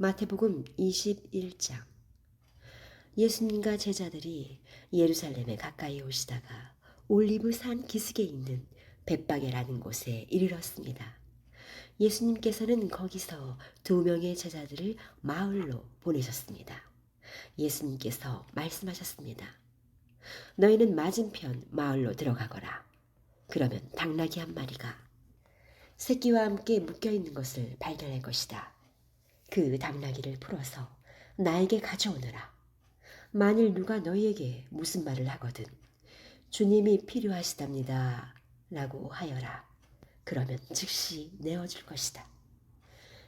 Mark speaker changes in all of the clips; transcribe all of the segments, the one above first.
Speaker 1: 마태복음 21장. 예수님과 제자들이 예루살렘에 가까이 오시다가 올리브산 기슭에 있는 벳바게라는 곳에 이르렀습니다. 예수님께서는 거기서 2명의 제자들을 마을로 보내셨습니다. 예수님께서 말씀하셨습니다. 너희는 맞은편 마을로 들어가거라. 그러면 당나귀 한 마리가 새끼와 함께 묶여있는 것을 발견할 것이다. 그 당나귀를 풀어서 나에게 가져오너라. 만일 누가 너희에게 무슨 말을 하거든 주님이 필요하시답니다 라고 하여라. 그러면 즉시 내어줄 것이다.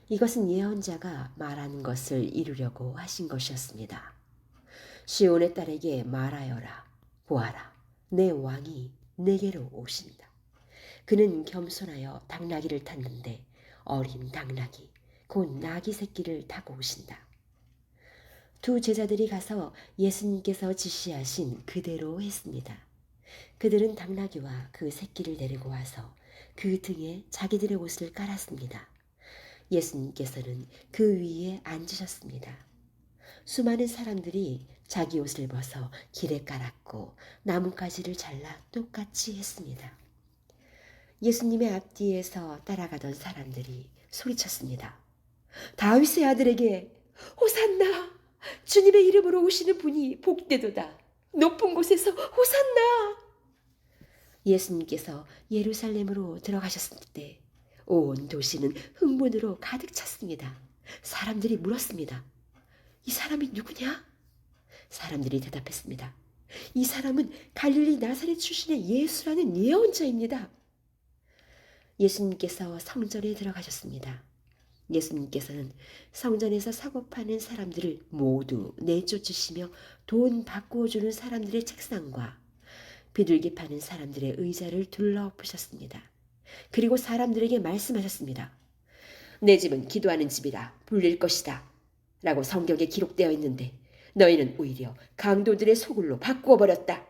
Speaker 1: 이것은 예언자가 말하는 것을 이루려고 하신 것이었습니다. 시온의 딸에게 말하여라. 보아라, 내 왕이 내게로 오신다. 그는 겸손하여 당나귀를 탔는데 어린 당나귀 곧 나귀 새끼를 타고 오신다. 2 제자들이 가서 예수님께서 지시하신 그대로 했습니다. 그들은 당나귀와 그 새끼를 데리고 와서 그 등에 자기들의 옷을 깔았습니다. 예수님께서는 그 위에 앉으셨습니다. 수많은 사람들이 자기 옷을 벗어 길에 깔았고 나뭇가지를 잘라 똑같이 했습니다. 예수님의 앞뒤에서 따라가던 사람들이 소리쳤습니다. 다윗의 아들에게 호산나! 주님의 이름으로 오시는 분이 복되도다. 높은 곳에서 호산나! 예수님께서 예루살렘으로 들어가셨을 때 온 도시는 흥분으로 가득 찼습니다. 사람들이 물었습니다. 이 사람이 누구냐? 사람들이 대답했습니다. 이 사람은 갈릴리 나사렛 출신의 예수라는 예언자입니다. 예수님께서 성전에 들어가셨습니다. 예수님께서는 성전에서 사고 파는 사람들을 모두 내쫓으시며 돈 바꾸어주는 사람들의 책상과 비둘기 파는 사람들의 의자를 둘러엎으셨습니다. 그리고 사람들에게 말씀하셨습니다. 내 집은 기도하는 집이라 불릴 것이다 라고 성경에 기록되어 있는데 너희는 오히려 강도들의 소굴로 바꾸어 버렸다.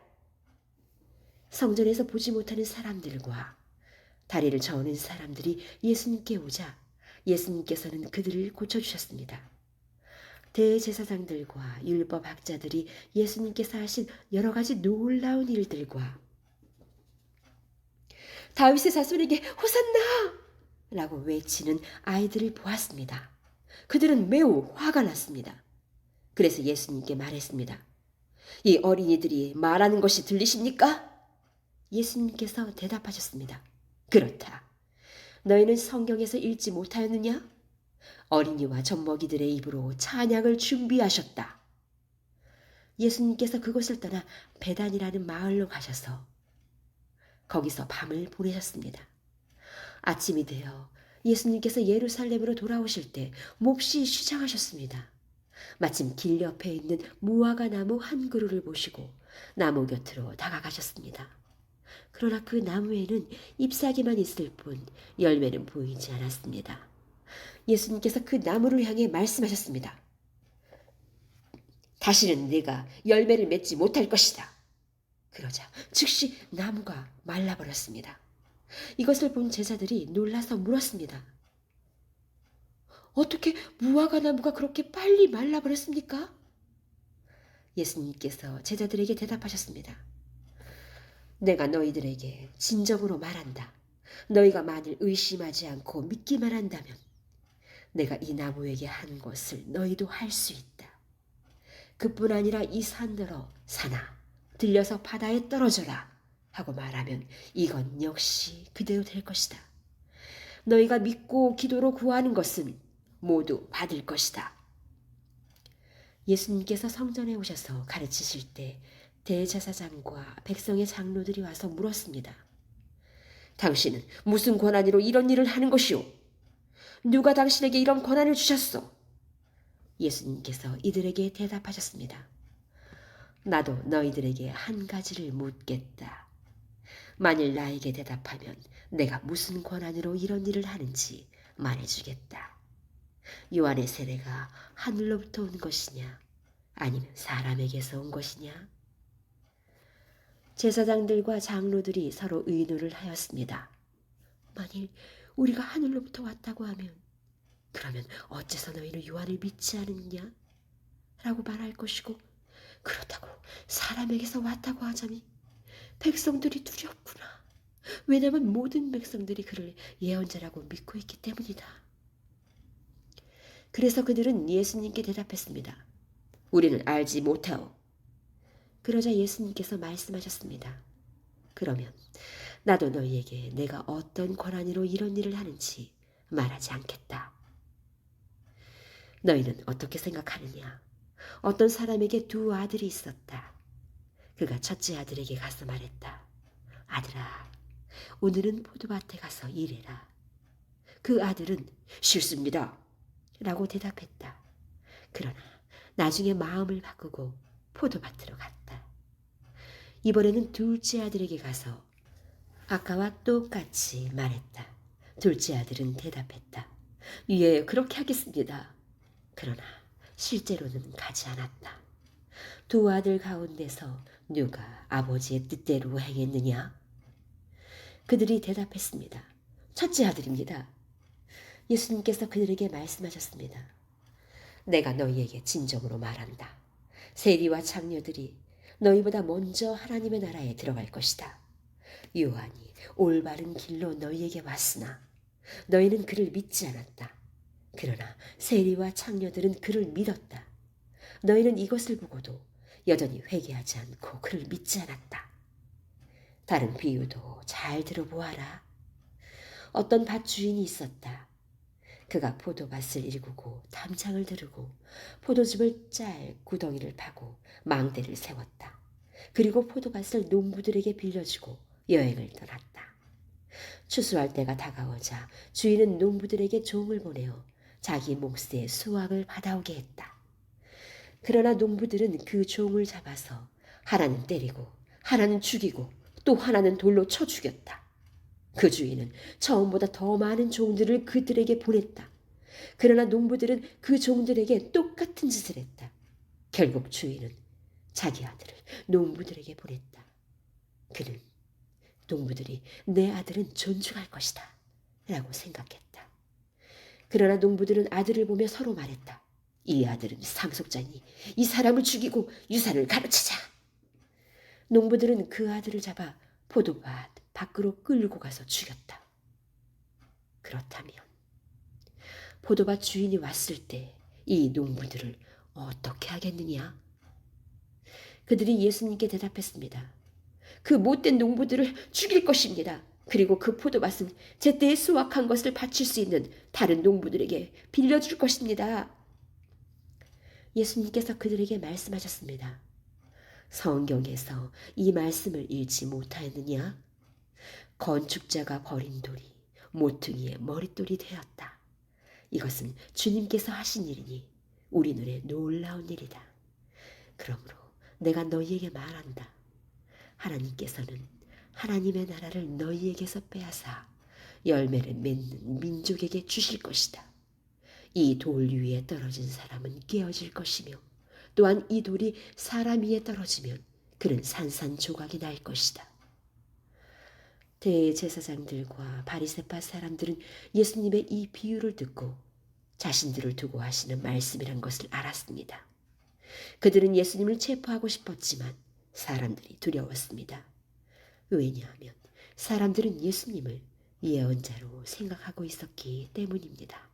Speaker 1: 성전에서 보지 못하는 사람들과 다리를 저으는 사람들이 예수님께 오자 예수님께서는 그들을 고쳐주셨습니다. 대제사장들과 율법학자들이 예수님께서 하신 여러 가지 놀라운 일들과 다윗의 자손에게 호산나! 라고 외치는 아이들을 보았습니다. 그들은 매우 화가 났습니다. 그래서 예수님께 말했습니다. 이 어린이들이 말하는 것이 들리십니까? 예수님께서 대답하셨습니다. 그렇다. 너희는 성경에서 읽지 못하였느냐? 어린이와 젖먹이들의 입으로 찬양을 준비하셨다. 예수님께서 그곳을 떠나 베단이라는 마을로 가셔서 거기서 밤을 보내셨습니다. 아침이 되어 예수님께서 예루살렘으로 돌아오실 때 몹시 시장하셨습니다. 마침 길 옆에 있는 무화과 나무 한 그루를 보시고 나무 곁으로 다가가셨습니다. 그러나 그 나무에는 잎사귀만 있을 뿐 열매는 보이지 않았습니다. 예수님께서 그 나무를 향해 말씀하셨습니다. 다시는 네가 열매를 맺지 못할 것이다. 그러자 즉시 나무가 말라버렸습니다. 이것을 본 제자들이 놀라서 물었습니다. 어떻게 무화과 나무가 그렇게 빨리 말라버렸습니까? 예수님께서 제자들에게 대답하셨습니다. 내가 너희들에게 진정으로 말한다. 너희가 만일 의심하지 않고 믿기만 한다면 내가 이 나무에게 한 것을 너희도 할 수 있다. 그뿐 아니라 이 산더러 산아 들려서 바다에 떨어져라 하고 말하면 이건 역시 그대로 될 것이다. 너희가 믿고 기도로 구하는 것은 모두 받을 것이다. 예수님께서 성전에 오셔서 가르치실 때 대제사장과 백성의 장로들이 와서 물었습니다. 당신은 무슨 권한으로 이런 일을 하는 것이오? 누가 당신에게 이런 권한을 주셨소? 예수님께서 이들에게 대답하셨습니다. 나도 너희들에게 한 가지를 묻겠다. 만일 나에게 대답하면 내가 무슨 권한으로 이런 일을 하는지 말해주겠다. 요한의 세례가 하늘로부터 온 것이냐 아니면 사람에게서 온 것이냐? 제사장들과 장로들이 서로 의논을 하였습니다. 만일 우리가 하늘로부터 왔다고 하면 그러면 어째서 너희는 요한을 믿지 않느냐? 라고 말할 것이고, 그렇다고 사람에게서 왔다고 하자니 백성들이 두렵구나. 왜냐하면 모든 백성들이 그를 예언자라고 믿고 있기 때문이다. 그래서 그들은 예수님께 대답했습니다. 우리는 알지 못하오. 그러자 예수님께서 말씀하셨습니다. 그러면 나도 너희에게 내가 어떤 권한으로 이런 일을 하는지 말하지 않겠다. 너희는 어떻게 생각하느냐? 어떤 사람에게 두 아들이 있었다. 그가 첫째 아들에게 가서 말했다. 아들아, 오늘은 포도밭에 가서 일해라. 그 아들은 싫습니다. 라고 대답했다. 그러나 나중에 마음을 바꾸고 포도밭으로 갔다. 이번에는 둘째 아들에게 가서 아까와 똑같이 말했다. 둘째 아들은 대답했다. 예, 그렇게 하겠습니다. 그러나 실제로는 가지 않았다. 두 아들 가운데서 누가 아버지의 뜻대로 행했느냐? 그들이 대답했습니다. 첫째 아들입니다. 예수님께서 그들에게 말씀하셨습니다. 내가 너희에게 진정으로 말한다. 세리와 장녀들이 너희보다 먼저 하나님의 나라에 들어갈 것이다. 요한이 올바른 길로 너희에게 왔으나 너희는 그를 믿지 않았다. 그러나 세리와 창녀들은 그를 믿었다. 너희는 이것을 보고도 여전히 회개하지 않고 그를 믿지 않았다. 다른 비유도 잘 들어보아라. 어떤 밭 주인이 있었다. 그가 포도밭을 일구고 담장을 두르고 포도즙을 짤 구덩이를 파고 망대를 세웠다. 그리고 포도밭을 농부들에게 빌려주고 여행을 떠났다. 추수할 때가 다가오자 주인은 농부들에게 종을 보내어 자기 몫의 수확을 받아오게 했다. 그러나 농부들은 그 종을 잡아서 하나는 때리고 하나는 죽이고 또 하나는 돌로 쳐 죽였다. 그 주인은 처음보다 더 많은 종들을 그들에게 보냈다. 그러나 농부들은 그 종들에게 똑같은 짓을 했다. 결국 주인은 자기 아들을 농부들에게 보냈다. 그는 농부들이 내 아들은 존중할 것이다 라고 생각했다. 그러나 농부들은 아들을 보며 서로 말했다. 이 아들은 상속자니 이 사람을 죽이고 유산을 가르치자. 농부들은 그 아들을 잡아 포도밭 밖으로 끌고 가서 죽였다. 그렇다면 포도밭 주인이 왔을 때 이 농부들을 어떻게 하겠느냐? 그들이 예수님께 대답했습니다. 그 못된 농부들을 죽일 것입니다. 그리고 그 포도밭은 제때에 수확한 것을 바칠 수 있는 다른 농부들에게 빌려줄 것입니다. 예수님께서 그들에게 말씀하셨습니다. 성경에서 이 말씀을 읽지 못하였느냐? 건축자가 버린 돌이 모퉁이의 머릿돌이 되었다. 이것은 주님께서 하신 일이니 우리 눈에 놀라운 일이다. 그러므로 내가 너희에게 말한다. 하나님께서는 하나님의 나라를 너희에게서 빼앗아 열매를 맺는 민족에게 주실 것이다. 이 돌 위에 떨어진 사람은 깨어질 것이며 또한 이 돌이 사람 위에 떨어지면 그는 산산조각이 날 것이다. 대제사장들과 바리새파 사람들은 예수님의 이 비유를 듣고 자신들을 두고 하시는 말씀이란 것을 알았습니다. 그들은 예수님을 체포하고 싶었지만 사람들이 두려웠습니다. 왜냐하면 사람들은 예수님을 예언자로 생각하고 있었기 때문입니다.